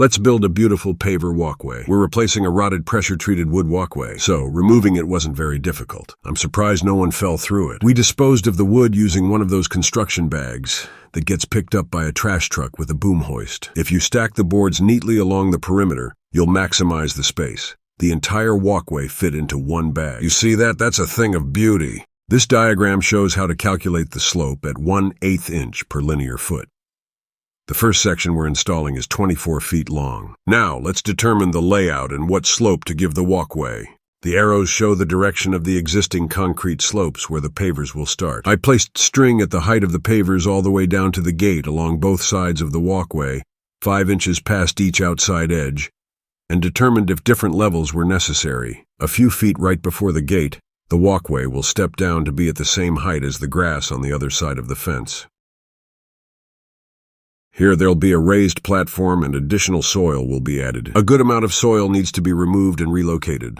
Let's build a beautiful paver walkway. We're replacing a rotted pressure-treated wood walkway, so removing it wasn't very difficult. I'm surprised no one fell through it. We disposed of the wood using one of those construction bags that gets picked up by a trash truck with a boom hoist. If you stack the boards neatly along the perimeter, you'll maximize the space. The entire walkway fit into one bag. You see that? That's a thing of beauty. This diagram shows how to calculate the slope at 1/8 inch per linear foot. The first section we're installing is 24 feet long. Now, let's determine the layout and what slope to give the walkway. The arrows show the direction of the existing concrete slopes where the pavers will start. I placed string at the height of the pavers all the way down to the gate along both sides of the walkway, 5 inches past each outside edge, and determined if different levels were necessary. A few feet right before the gate, the walkway will step down to be at the same height as the grass on the other side of the fence. Here there'll be a raised platform and additional soil will be added. A good amount of soil needs to be removed and relocated.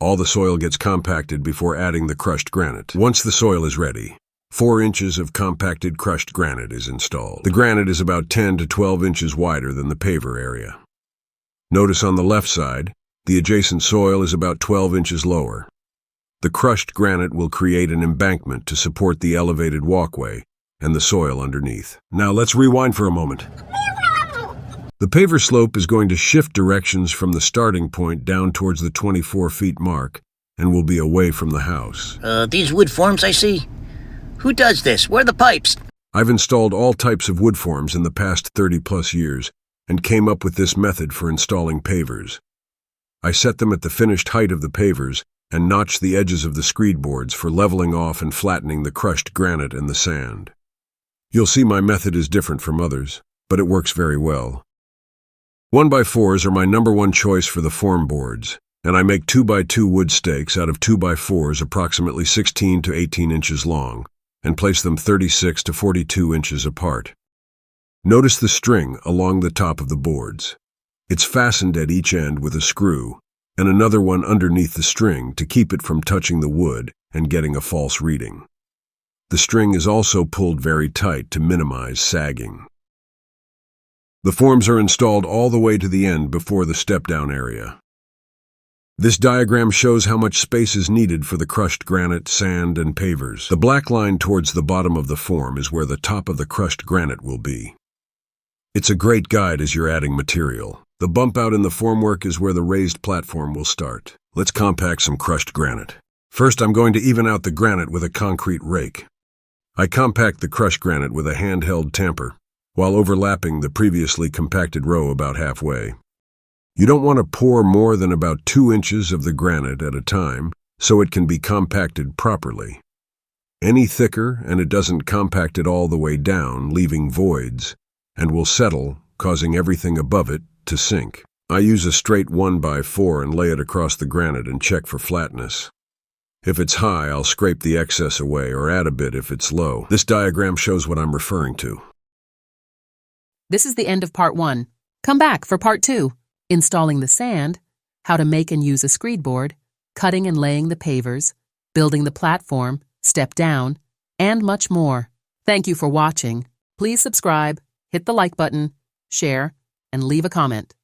All the soil gets compacted before adding the crushed granite. Once the soil is ready, 4 inches of compacted crushed granite is installed. The granite is about 10 to 12 inches wider than the paver area. Notice on the left side, the adjacent soil is about 12 inches lower. The crushed granite will create an embankment to support the elevated walkway and the soil underneath. Now let's rewind for a moment. The paver slope is going to shift directions from the starting point down towards the 24 feet mark and will be away from the house. These wood forms I see? Who does this? Where are the pipes? I've installed all types of wood forms in the past 30+ years and came up with this method for installing pavers. I set them at the finished height of the pavers and notched the edges of the screed boards for leveling off and flattening the crushed granite and the sand. You'll see my method is different from others, but it works very well. 1x4s are my #1 choice for the form boards, and I make 2x2 wood stakes out of 2x4s approximately 16 to 18 inches long, and place them 36 to 42 inches apart. Notice the string along the top of the boards. It's fastened at each end with a screw, and another one underneath the string to keep it from touching the wood and getting a false reading. The string is also pulled very tight to minimize sagging. The forms are installed all the way to the end before the step-down area. This diagram shows how much space is needed for the crushed granite, sand, and pavers. The black line towards the bottom of the form is where the top of the crushed granite will be. It's a great guide as you're adding material. The bump out in the formwork is where the raised platform will start. Let's compact some crushed granite. First, I'm going to even out the granite with a concrete rake. I compact the crushed granite with a handheld tamper, while overlapping the previously compacted row about halfway. You don't want to pour more than about 2 inches of the granite at a time, so it can be compacted properly. Any thicker, and it doesn't compact it all the way down, leaving voids, and will settle, causing everything above it to sink. I use a straight 1x4 and lay it across the granite and check for flatness. If it's high, I'll scrape the excess away or add a bit if it's low. This diagram shows what I'm referring to. This is the end of part 1. Come back for part 2, installing the sand, how to make and use a screed board, cutting and laying the pavers, building the platform, step down, and much more. Thank you for watching. Please subscribe, hit the like button, share, and leave a comment.